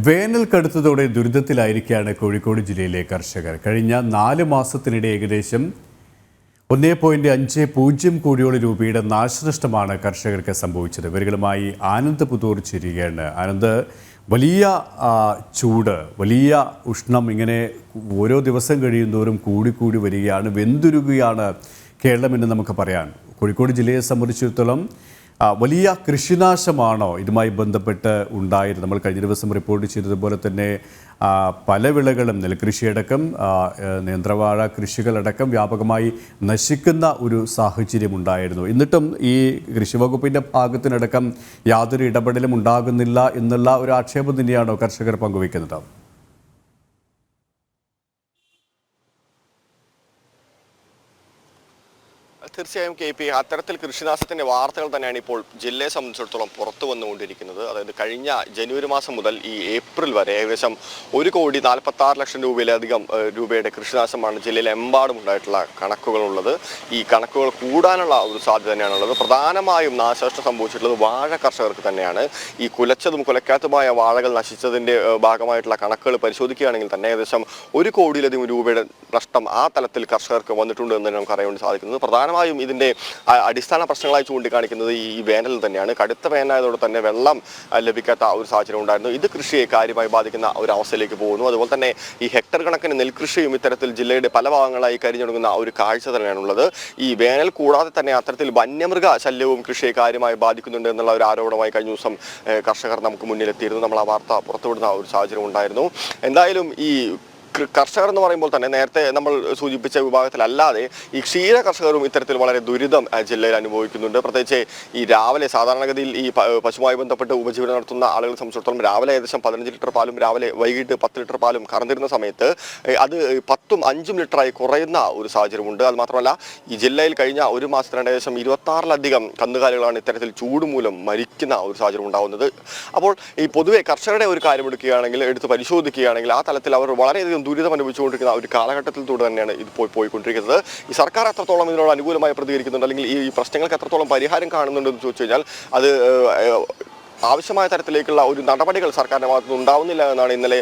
വേനൽ കടുത്തതോടെ ദുരിതത്തിലായിരിക്കുകയാണ് കോഴിക്കോട് ജില്ലയിലെ കർഷകർ. കഴിഞ്ഞ 4 മാസത്തിനിടെ ഏകദേശം 1.50 കോടിയോളം രൂപയുടെ നാശനഷ്ടമാണ് കർഷകർക്ക് സംഭവിച്ചത്. ഇവരുമായി ആനന്ദ് പുതൂർ ചേരുകയാണ്. ആനന്ദ്, വലിയ ചൂട്, വലിയ ഉഷ്ണം ഇങ്ങനെ ഓരോ ദിവസം കഴിയുന്തോറും കൂടിക്കൂടി വരികയാണ്. വെന്തുരുകയാണ് കേരളമെന്ന് നമുക്ക് പറയാം. കോഴിക്കോട് ജില്ലയെ സംബന്ധിച്ചിടത്തോളം വലിയ കൃഷിനാശമാണോ ഇതുമായി ബന്ധപ്പെട്ട് ഉണ്ടായത്? നമ്മൾ കഴിഞ്ഞ ദിവസം റിപ്പോർട്ട് ചെയ്തതുപോലെ തന്നെ പല വിളകളും, നെൽകൃഷിയടക്കം നേന്ത്രവാഴ കൃഷികളടക്കം വ്യാപകമായി നശിക്കുന്ന ഒരു സാഹചര്യം ഉണ്ടായിരുന്നു. എന്നിട്ടും ഈ കൃഷിവകുപ്പിൻ്റെ ഭാഗത്തിനടക്കം യാതൊരു ഇടപെടലും ഉണ്ടാകുന്നില്ല എന്നുള്ള ഒരു ആക്ഷേപം തന്നെയാണോ കർഷകർ പങ്കുവയ്ക്കുന്നത്? തീർച്ചയായും KP, അത്തരത്തിൽ കൃഷിനാശത്തിന്റെ വാർത്തകൾ തന്നെയാണ് ഇപ്പോൾ ജില്ലയെ സംബന്ധിച്ചിടത്തോളം പുറത്തു വന്നുകൊണ്ടിരിക്കുന്നത്. അതായത് കഴിഞ്ഞ ജനുവരി മാസം മുതൽ ഈ ഏപ്രിൽ വരെ ഏകദേശം 1,46,00,000 രൂപയിലധികം രൂപയുടെ കൃഷിനാശമാണ് ജില്ലയിലെമ്പാടും ഉണ്ടായിട്ടുള്ള കണക്കുകളുള്ളത്. ഈ കണക്കുകൾ കൂടാനുള്ള ഒരു സാധ്യത തന്നെയാണുള്ളത്. പ്രധാനമായും നാശനഷ്ടം സംഭവിച്ചിട്ടുള്ളത് വാഴ കർഷകർക്ക് തന്നെയാണ്. ഈ കുലച്ചതും കുലയ്ക്കാത്തതുമായ വാഴകൾ നശിച്ചതിന്റെ ഭാഗമായിട്ടുള്ള കണക്കുകൾ പരിശോധിക്കുകയാണെങ്കിൽ തന്നെ ഏകദേശം 1 കോടിയിലധികം രൂപയുടെ നഷ്ടം ആ തലത്തിൽ കർഷകർക്ക് വന്നിട്ടുണ്ട് എന്ന് നമുക്ക് അറിയാൻ വേണ്ടി സാധിക്കുന്നത്. പ്രധാനമായും ഇതിന്റെ അടിസ്ഥാന പ്രശ്നങ്ങളായി ചൂണ്ടിക്കാണിക്കുന്നത് ഈ വേനൽ തന്നെയാണ്. കടുത്ത വേനലായതോടെ തന്നെ വെള്ളം ലഭിക്കാത്ത ഒരു സാഹചര്യം ഉണ്ടായിരുന്നു. ഇത് കൃഷിയെ കാര്യമായി ബാധിക്കുന്ന ഒരു അവസ്ഥയിലേക്ക് പോകുന്നു. അതുപോലെ തന്നെ ഈ ഹെക്ടർ കണക്കിന് നെൽകൃഷിയും ഇത്തരത്തിൽ ജില്ലയുടെ പല ഭാഗങ്ങളായി കരിഞ്ഞൊടുങ്ങുന്ന ഒരു കാഴ്ച തന്നെയാണുള്ളത്. ഈ വേനൽ കൂടാതെ തന്നെ അത്തരത്തിൽ വന്യമൃഗ ശല്യവും കൃഷിയെ കാര്യമായി ബാധിക്കുന്നുണ്ട് എന്നുള്ള ഒരു ആരോപണമായി കഴിഞ്ഞ ദിവസം കർഷകർ നമുക്ക് മുന്നിലെത്തിയിരുന്നു. നമ്മൾ ആ വാർത്ത പുറത്തുവിടുന്ന ഒരു സാഹചര്യം ഉണ്ടായിരുന്നു. എന്തായാലും ഈ കർഷകർ എന്ന് പറയുമ്പോൾ തന്നെ നേരത്തെ നമ്മൾ സൂചിപ്പിച്ച വിഭാഗത്തിലല്ലാതെ ഈ ക്ഷീര കർഷകരും ഇത്തരത്തിൽ വളരെ ദുരിതം ജില്ലയിൽ അനുഭവിക്കുന്നുണ്ട്. പ്രത്യേകിച്ച് ഈ രാവിലെ സാധാരണഗതിയിൽ ഈ പശുവുമായി ബന്ധപ്പെട്ട് ഉപജീവനം നടത്തുന്ന ആളുകളെ സംബന്ധിച്ചിടത്തോളം രാവിലെ ഏകദേശം 15 ലിറ്റർ പാലും വൈകിട്ട് 10 ലിറ്റർ പാലും കറന്നിരുന്ന സമയത്ത് അത് 10ഉം 5ഉം ലിറ്ററായി കുറയുന്ന ഒരു സാഹചര്യമുണ്ട്. അത് മാത്രമല്ല ഈ ജില്ലയിൽ കഴിഞ്ഞ ഒരു മാസത്തിനിടെ ഏകദേശം 26ലധികം കന്നുകാലികളാണ് ഇത്തരത്തിൽ ചൂട് മൂലം മരിക്കുന്ന ഒരു സാഹചര്യം ഉണ്ടാകുന്നത്. അപ്പോൾ ഈ പൊതുവെ കർഷകരുടെ ഒരു കാര്യം എടുത്ത് പരിശോധിക്കുകയാണെങ്കിൽ ആ തലത്തിൽ അവർ വളരെയധികം ദുരിതം അനുഭവിച്ചുകൊണ്ടിരിക്കുന്ന ഒരു കാലഘട്ടത്തിലൂടെ തന്നെയാണ് ഇത് പോയിക്കൊണ്ടിരിക്കുന്നത്. ഈ സർക്കാർ എത്രത്തോളം ഇതിനോട് അനുകൂലമായി പ്രതികരിക്കുന്നുണ്ട്, അല്ലെങ്കിൽ ഈ പ്രശ്നങ്ങൾക്ക് എത്രത്തോളം പരിഹാരം കാണുന്നുണ്ടെന്ന് ചോദിച്ചു കഴിഞ്ഞാൽ അത് ആവശ്യമായ തരത്തിലേക്കുള്ള ഒരു നടപടികൾ സർക്കാരിൻ്റെ ഭാഗത്തുനിന്ന് ഉണ്ടാവുന്നില്ല എന്നാണ് ഇന്നലെ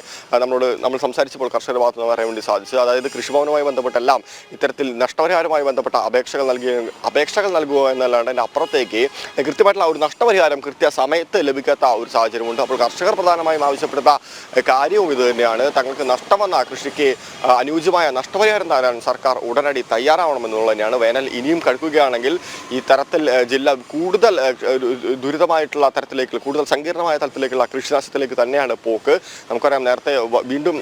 നമ്മൾ സംസാരിച്ചപ്പോൾ കർഷകരുടെ ഭാഗത്തുനിന്ന് പറയാൻ വേണ്ടി സാധിച്ചത്. അതായത് കൃഷിഭവനുമായി ബന്ധപ്പെട്ടെല്ലാം ഇത്തരത്തിൽ നഷ്ടപരിഹാരവുമായി ബന്ധപ്പെട്ട അപേക്ഷകൾ നൽകുക എന്നല്ലാണ്ട് അതിൻ്റെ അപ്പുറത്തേക്ക് കൃത്യമായിട്ടുള്ള ഒരു നഷ്ടപരിഹാരം കൃത്യസമയത്ത് ലഭിക്കാത്ത ഒരു സാഹചര്യമുണ്ട്. അപ്പോൾ കർഷകർ പ്രധാനമായും ആവശ്യപ്പെടുന്ന കാര്യവും ഇത് തന്നെയാണ്. തങ്ങൾക്ക് നഷ്ടം വന്ന കൃഷിക്ക് അനുയോജ്യമായ നഷ്ടപരിഹാരം തരാൻ സർക്കാർ ഉടനടി തയ്യാറാവണമെന്നുള്ളത് തന്നെയാണ്. വേനൽ ഇനിയും കടുക്കുകയാണെങ്കിൽ ഈ തരത്തിൽ ജില്ല കൂടുതൽ ദുരിതമായിട്ടുള്ള തരത്തിലേക്ക്, കൂടുതൽ സങ്കീർണമായ തലത്തിലേക്കുള്ള കൃഷിനാശത്തിലേക്ക് തന്നെയാണ് പോക്ക്. നമുക്കറിയാം, നേരത്തെ വീണ്ടും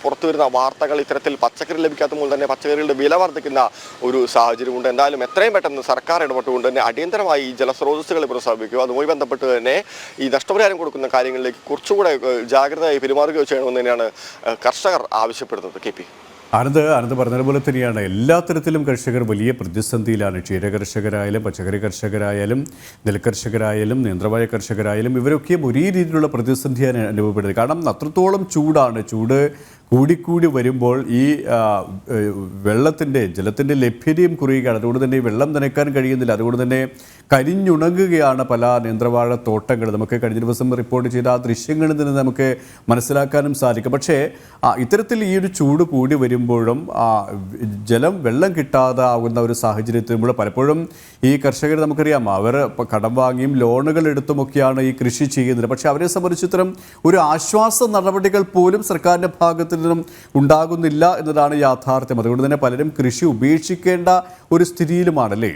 പുറത്തു വരുന്ന വാർത്തകൾ ഇത്തരത്തിൽ പച്ചക്കറി ലഭിക്കാത്ത മൂലം തന്നെ പച്ചക്കറികളുടെ വില വർദ്ധിക്കുന്ന ഒരു സാഹചര്യമുണ്ട്. എന്തായാലും എത്രയും പെട്ടെന്ന് സർക്കാർ ഇടപെട്ടുകൊണ്ട് തന്നെ അടിയന്തരമായി ഈ ജലസ്രോതസ്സുകൾ പുനഃസ്ഥാപിക്കുക, അതുമായി ബന്ധപ്പെട്ട് തന്നെ ഈ നഷ്ടപരിഹാരം കൊടുക്കുന്ന കാര്യങ്ങളിലേക്ക് കുറച്ചുകൂടെ ജാഗ്രതയായി പെരുമാറുകയോ ചെയ്യണമെന്ന് തന്നെയാണ് കർഷകർ ആവശ്യപ്പെടുന്നത്. KP, ആനന്ദ് പറഞ്ഞതുപോലെ തന്നെയാണ് എല്ലാ തരത്തിലും കർഷകർ വലിയ പ്രതിസന്ധിയിലാണ്. ക്ഷീര കർഷകരായാലും പച്ചക്കറി കർഷകരായാലും നെൽകർഷകരായാലും നേന്ത്രവാഴ കർഷകരായാലും ഇവരൊക്കെ ഒരേ രീതിയിലുള്ള പ്രതിസന്ധിയാണ് അനുഭവപ്പെടുന്നത്. കാരണം അത്രത്തോളം ചൂടാണ്. ചൂട് കൂടിക്കൂടി വരുമ്പോൾ ഈ ജലത്തിൻ്റെ ലഭ്യതയും കുറയുകയാണ്. അതുകൊണ്ട് തന്നെ വെള്ളം നനയ്ക്കാൻ കഴിയുന്നില്ല. അതുകൊണ്ട് തന്നെ കരിഞ്ഞുണങ്ങുകയാണ് പല നേന്ത്രവാഴ തോട്ടങ്ങൾ. നമുക്ക് കഴിഞ്ഞ ദിവസം റിപ്പോർട്ട് ചെയ്ത ആ ദൃശ്യങ്ങളിൽ നിന്ന് നമുക്ക് മനസ്സിലാക്കാനും സാധിക്കും. പക്ഷേ ഇത്തരത്തിൽ ഈ ഒരു ചൂട് കൂടി വരുമ്പോഴും വെള്ളം കിട്ടാതെ ആകുന്ന ഒരു സാഹചര്യത്തിൽ പലപ്പോഴും ഈ കർഷകർ നമുക്കറിയാം, അവർ കടം വാങ്ങിയും ലോണുകൾ എടുത്തുമൊക്കെയാണ് ഈ കൃഷി ചെയ്യുന്നത്. പക്ഷേ അവരെ സംബന്ധിച്ചിടത്തോളം ഒരു ആശ്വാസ നടപടികൾ പോലും സർക്കാരിൻ്റെ ഭാഗത്ത് നിന്നും ഉണ്ടാകുന്നില്ല എന്നതാണ് യാഥാർത്ഥ്യം. അതുകൊണ്ട് തന്നെ പലരും കൃഷി ഉപേക്ഷിക്കേണ്ട ഒരു സ്ഥിതിയിലുമാണല്ലേ?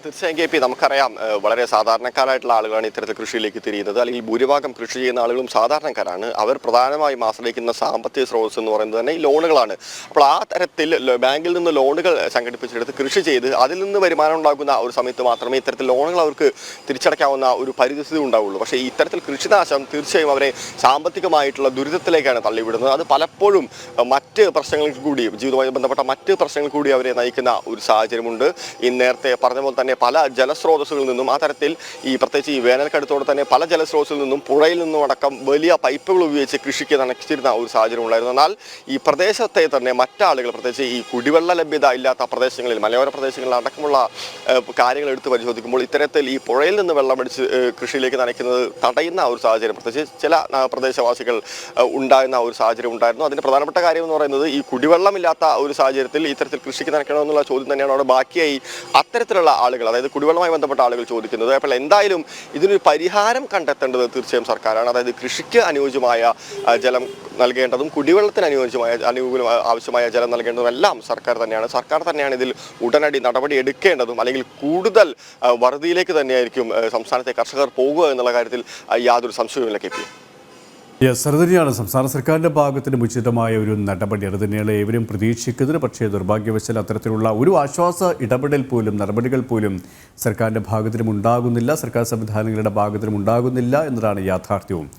തീർച്ചയായും KP, നമുക്കറിയാം വളരെ സാധാരണക്കാരായിട്ടുള്ള ആളുകളാണ് ഇത്തരത്തിൽ കൃഷിയിലേക്ക് തിരിയുന്നത്. അല്ലെങ്കിൽ ഭൂരിഭാഗം കൃഷി ചെയ്യുന്ന ആളുകളും സാധാരണക്കാരാണ്. അവർ പ്രധാനമായും ആശ്രയിക്കുന്ന സാമ്പത്തിക സ്രോതസ് എന്ന് പറയുന്നത് തന്നെ ഈ ലോണുകളാണ്. അപ്പോൾ ആ തരത്തിൽ ബാങ്കിൽ നിന്ന് ലോണുകൾ സംഘടിപ്പിച്ചെടുത്ത് കൃഷി ചെയ്ത് അതിൽ നിന്ന് വരുമാനം ഉണ്ടാകുന്ന ഒരു സമയത്ത് മാത്രമേ ഇത്തരത്തിൽ ലോണുകൾ അവർക്ക് തിരിച്ചടയ്ക്കാവുന്ന ഒരു പരിസ്ഥിതി ഉണ്ടാവുള്ളൂ. പക്ഷേ ഇത്തരത്തിൽ കൃഷിനാശം തീർച്ചയായും അവരെ സാമ്പത്തികമായിട്ടുള്ള ദുരിതത്തിലേക്കാണ് തള്ളിവിടുന്നത്. അത് പലപ്പോഴും മറ്റ് പ്രശ്നങ്ങൾക്ക് കൂടി, ജീവിതവുമായി ബന്ധപ്പെട്ട മറ്റ് പ്രശ്നങ്ങൾ കൂടി അവരെ നയിക്കുന്ന ഒരു സാഹചര്യമുണ്ട്. ഈ നേരത്തെ പറഞ്ഞ പോലെ തന്നെ തന്നെ പല ജലസ്രോതസ്സുകളിൽ നിന്നും ആ തരത്തിൽ ഈ പ്രത്യേകിച്ച് ഈ വേനൽക്കടുത്തോടെ തന്നെ പല ജലസ്രോതസ്സിൽ നിന്നും പുഴയിൽ നിന്നും അടക്കം വലിയ പൈപ്പുകൾ ഉപയോഗിച്ച് കൃഷിക്ക് നനച്ചിരുന്ന ഒരു സാഹചര്യം ഉണ്ടായിരുന്നു. എന്നാൽ ഈ പ്രദേശത്തെ തന്നെ മറ്റാളുകൾ പ്രത്യേകിച്ച് ഈ കുടിവെള്ള ലഭ്യത ഇല്ലാത്ത പ്രദേശങ്ങളിൽ മലയോര പ്രദേശങ്ങളിൽ അടക്കമുള്ള കാര്യങ്ങൾ എടുത്ത് പരിശോധിക്കുമ്പോൾ ഇത്തരത്തിൽ ഈ പുഴയിൽ നിന്ന് വെള്ളമടിച്ച് കൃഷിയിലേക്ക് നനയ്ക്കുന്നത് തടയുന്ന ഒരു സാഹചര്യം പ്രത്യേകിച്ച് ചില പ്രദേശവാസികൾ ഉണ്ടായിരുന്ന ഒരു സാഹചര്യം ഉണ്ടായിരുന്നു. അതിൻ്റെ പ്രധാനപ്പെട്ട കാര്യം എന്ന് പറയുന്നത് ഈ കുടിവെള്ളമില്ലാത്ത ഒരു സാഹചര്യത്തിൽ ഇത്തരത്തിൽ കൃഷിക്ക് നനയ്ക്കണമെന്നുള്ള ചോദ്യം തന്നെയാണ് അവിടെ ബാക്കിയായി അത്തരത്തിലുള്ള ആളുകൾ അതായത് കുടിവെള്ളവുമായി ബന്ധപ്പെട്ട ആളുകൾ ചോദിക്കുന്നത്. അപ്പോൾ എന്തായാലും ഇതിനൊരു പരിഹാരം കണ്ടെത്തേണ്ടത് തീർച്ചയായും സർക്കാരാണ്. അതായത് കൃഷിക്ക് അനുയോജ്യമായ ജലം നൽകേണ്ടതും കുടിവെള്ളത്തിന് ആവശ്യമായ ജലം നൽകേണ്ടതും എല്ലാം സർക്കാർ തന്നെയാണ് ഇതിൽ ഉടനടി നടപടി എടുക്കേണ്ടതും. അല്ലെങ്കിൽ കൂടുതൽ വറുതിയിലേക്ക് തന്നെയായിരിക്കും സംസ്ഥാനത്തെ കർഷകർ പോകുക എന്നുള്ള കാര്യത്തിൽ യാതൊരു സംശയവുമില്ല. KP അത് തന്നെയാണ് സംസ്ഥാന സർക്കാരിൻ്റെ ഭാഗത്തിന് ഉചിതമായ ഒരു നടപടി. അത് തന്നെയാണ് ഏവരും പ്രതീക്ഷിക്കുന്നത്. പക്ഷേ ദുർഭാഗ്യവശാൽ അത്തരത്തിലുള്ള ഒരു ആശ്വാസ ഇടപെടൽ പോലും നടപടികൾ പോലും സർക്കാരിൻ്റെ ഭാഗത്തിനും ഉണ്ടാകുന്നില്ല, സർക്കാർ സംവിധാനങ്ങളുടെ ഭാഗത്തിനും ഉണ്ടാകുന്നില്ല എന്നതാണ് യാഥാർത്ഥ്യവും.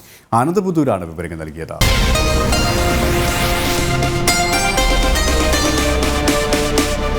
ആനന്ദ് പുതൂരാണ് വിവരങ്ങൾ നൽകിയത്.